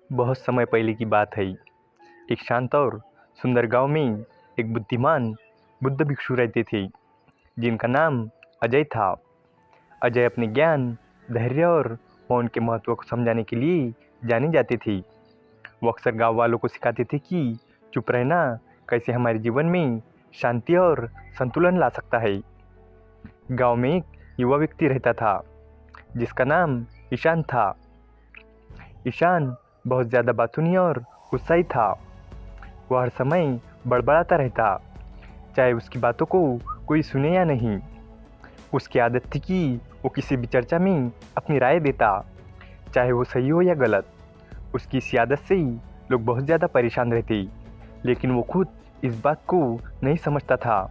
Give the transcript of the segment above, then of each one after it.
बहुत समय पहले की बात है। एक शांत और सुंदर गांव में एक बुद्धिमान बुद्ध भिक्षु रहते थे, जिनका नाम अजय था। अजय अपने ज्ञान, धैर्य और मौन के महत्व को समझाने के लिए जाने जाते थे। वो अक्सर गांव वालों को सिखाते थे कि चुप रहना कैसे हमारे जीवन में शांति और संतुलन ला सकता है। गांव में एक युवा व्यक्ति रहता था, जिसका नाम ईशान था। ईशान बहुत ज़्यादा बातूनी और गुस्साई था। वह हर समय बड़बड़ाता रहता, चाहे उसकी बातों को कोई सुने या नहीं। उसकी आदत थी कि वो किसी भी चर्चा में अपनी राय देता, चाहे वो सही हो या गलत। उसकी इस आदत से ही लोग बहुत ज़्यादा परेशान रहते, लेकिन वो खुद इस बात को नहीं समझता था।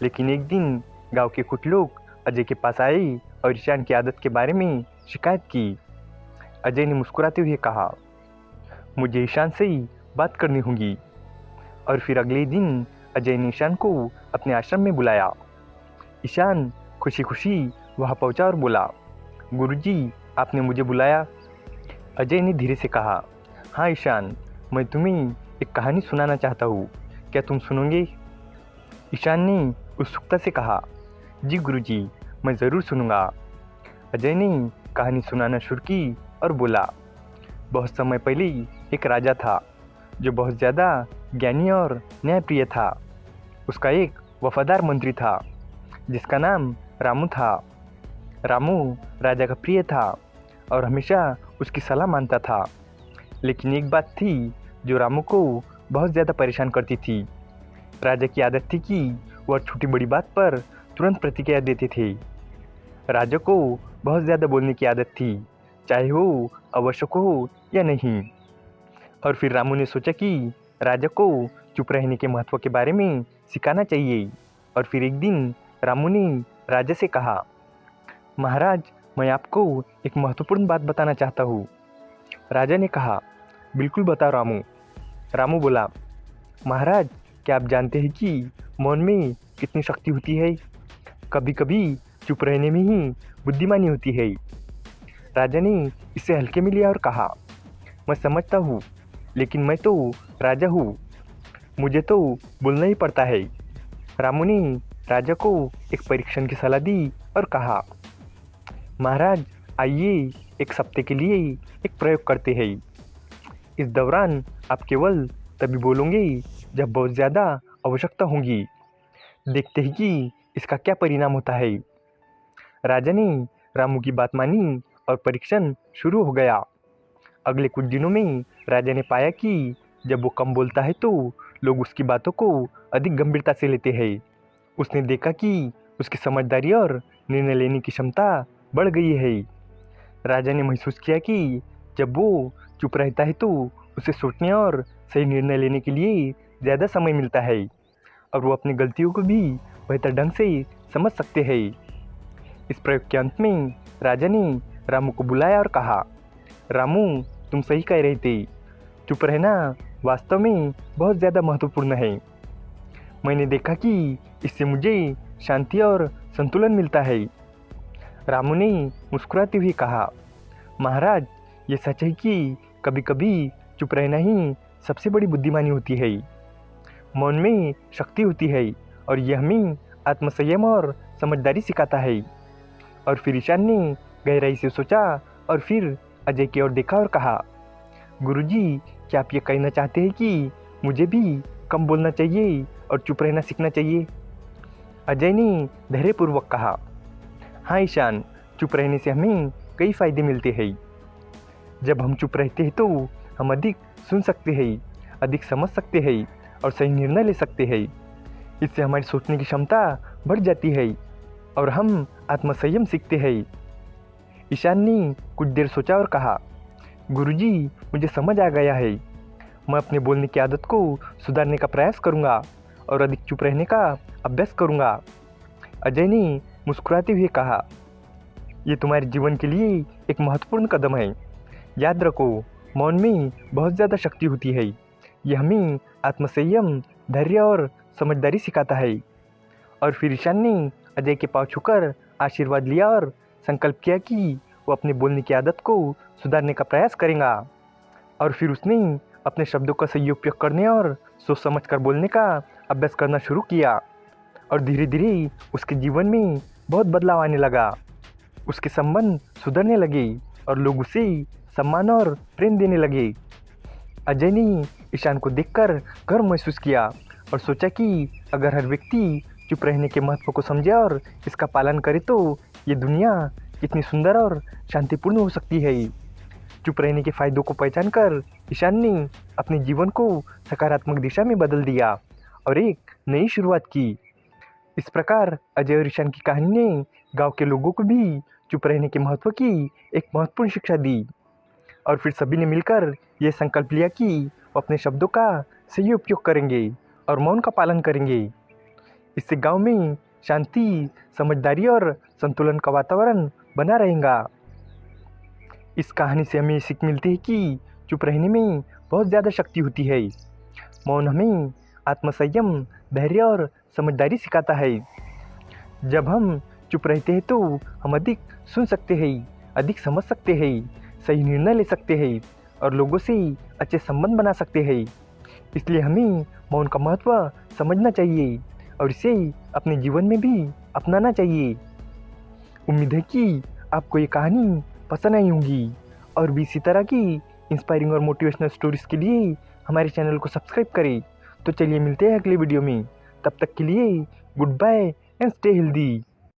लेकिन एक दिन गांव के कुछ लोग अजय के पास आए और ईशान की आदत के बारे में शिकायत की। अजय ने मुस्कुराते हुए कहा, मुझे ईशान से ही बात करनी होगी। और फिर अगले दिन अजय ने ईशान को अपने आश्रम में बुलाया। ईशान खुशी खुशी वहां पहुंचा और बोला, गुरुजी, आपने मुझे बुलाया? अजय ने धीरे से कहा, हाँ ईशान, मैं तुम्हें एक कहानी सुनाना चाहता हूँ, क्या तुम सुनोगे? ईशान ने उत्सुकता से कहा, जी गुरुजी, मैं ज़रूर सुनूंगा। अजय ने कहानी सुनाना शुरू की और बोला, बहुत समय पहले एक राजा था, जो बहुत ज़्यादा ज्ञानी और न्यायप्रिय था। उसका एक वफादार मंत्री था, जिसका नाम रामू था। रामू राजा का प्रिय था और हमेशा उसकी सलाह मानता था। लेकिन एक बात थी जो रामू को बहुत ज़्यादा परेशान करती थी। राजा की आदत थी कि वह छोटी बड़ी बात पर तुरंत प्रतिक्रिया देते थे। राजा को बहुत ज़्यादा बोलने की आदत थी, चाहे वो आवश्यक हो या नहीं। और फिर रामू ने सोचा कि राजा को चुप रहने के महत्व के बारे में सिखाना चाहिए। और फिर एक दिन रामू ने राजा से कहा, महाराज, मैं आपको एक महत्वपूर्ण बात बताना चाहता हूँ। राजा ने कहा, बिल्कुल बताओ रामू। रामू बोला, महाराज, क्या आप जानते हैं कि मौन में कितनी शक्ति होती है? कभी कभी चुप रहने में ही बुद्धिमानी होती है। राजा ने इसे हल्के में लिया और कहा, मैं समझता हूँ, लेकिन मैं तो राजा हूँ, मुझे तो बोलना ही पड़ता है। रामू ने राजा को एक परीक्षण की सलाह दी और कहा, महाराज, आइए एक हफ्ते के लिए एक प्रयोग करते हैं। इस दौरान आप केवल तभी बोलोगे जब बहुत ज़्यादा आवश्यकता होगी। देखते हैं कि इसका क्या परिणाम होता है। राजा ने रामू की बात मानी और परीक्षण शुरू हो गया। अगले कुछ दिनों में राजा ने पाया कि जब वो कम बोलता है तो लोग उसकी बातों को अधिक गंभीरता से लेते हैं। उसने देखा कि उसकी समझदारी और निर्णय लेने की क्षमता बढ़ गई है। राजा ने महसूस किया कि जब वो चुप रहता है तो उसे सोचने और सही निर्णय लेने के लिए ज़्यादा समय मिलता है और वो अपनी गलतियों को भी बेहतर ढंग से समझ सकते हैं। इस प्रयोग के अंत में राजा ने रामू को बुलाया और कहा, रामू, तुम सही कह रहे थे, चुप रहना वास्तव में बहुत ज़्यादा महत्वपूर्ण है। मैंने देखा कि इससे मुझे शांति और संतुलन मिलता है। रामू ने मुस्कुराते हुए कहा, महाराज, ये सच है कि कभी कभी चुप रहना ही सबसे बड़ी बुद्धिमानी होती है। मौन में शक्ति होती है और यह हमें आत्मसंयम और समझदारी सिखाता है। और फिर ईशान ने गहराई से सोचा और फिर अजय की ओर देखा और कहा, गुरुजी, क्या आप ये कहना चाहते हैं कि मुझे भी कम बोलना चाहिए और चुप रहना सीखना चाहिए? अजय ने धैर्यपूर्वक कहा, हाँ ईशान, चुप रहने से हमें कई फायदे मिलते हैं। जब हम चुप रहते हैं तो हम अधिक सुन सकते हैं, अधिक समझ सकते हैं और सही निर्णय ले सकते हैं। इससे हमारी सोचने की क्षमता बढ़ जाती है और हम आत्मसंयम सीखते हैं। ईशान ने कुछ देर सोचा और कहा, गुरुजी, मुझे समझ आ गया है। मैं अपने बोलने की आदत को सुधारने का प्रयास करूंगा और अधिक चुप रहने का अभ्यास करूंगा। अजय ने मुस्कुराते हुए कहा, ये तुम्हारे जीवन के लिए एक महत्वपूर्ण कदम है। याद रखो, मौन में बहुत ज़्यादा शक्ति होती है। यह हमें आत्मसंयम, धैर्य और समझदारी सिखाता है। और फिर ईशान ने अजय के पाँव छूकर आशीर्वाद लिया और संकल्प किया कि वो अपने बोलने की आदत को सुधारने का प्रयास करेगा। और फिर उसने अपने शब्दों का सही उपयोग करने और सोच समझ कर बोलने का अभ्यास करना शुरू किया। और धीरे धीरे उसके जीवन में बहुत बदलाव आने लगा। उसके संबंध सुधरने लगे और लोग उसे सम्मान और प्रेम देने लगे। अजय ने ईशान को देखकर गर्व महसूस किया और सोचा कि अगर हर व्यक्ति चुप रहने के महत्व को समझे और इसका पालन करे तो ये दुनिया कितनी सुंदर और शांतिपूर्ण हो सकती है। चुप रहने के फायदों को पहचान कर ईशान ने अपने जीवन को सकारात्मक दिशा में बदल दिया और एक नई शुरुआत की। इस प्रकार अजय और ईशान की कहानी ने गांव के लोगों को भी चुप रहने के महत्व की एक महत्वपूर्ण शिक्षा दी। और फिर सभी ने मिलकर यह संकल्प लिया कि वो अपने शब्दों का सही उपयोग करेंगे और मौन का पालन करेंगे। इससे गांव में शांति, समझदारी और संतुलन का वातावरण बना रहेगा। इस कहानी से हमें सीख मिलती है कि चुप रहने में बहुत ज़्यादा शक्ति होती है। मौन हमें आत्मसंयम, धैर्य और समझदारी सिखाता है। जब हम चुप रहते हैं तो हम अधिक सुन सकते हैं, अधिक समझ सकते हैं, सही निर्णय ले सकते हैं और लोगों से अच्छे संबंध बना सकते हैं। इसलिए हमें मौन का महत्व समझना चाहिए और इसे अपने जीवन में भी अपनाना चाहिए। उम्मीद है कि आपको ये कहानी पसंद आई होगी और भी इसी तरह की इंस्पायरिंग और मोटिवेशनल स्टोरीज़ के लिए हमारे चैनल को सब्सक्राइब करें। तो चलिए मिलते हैं अगले वीडियो में। तब तक के लिए goodbye and stay healthy.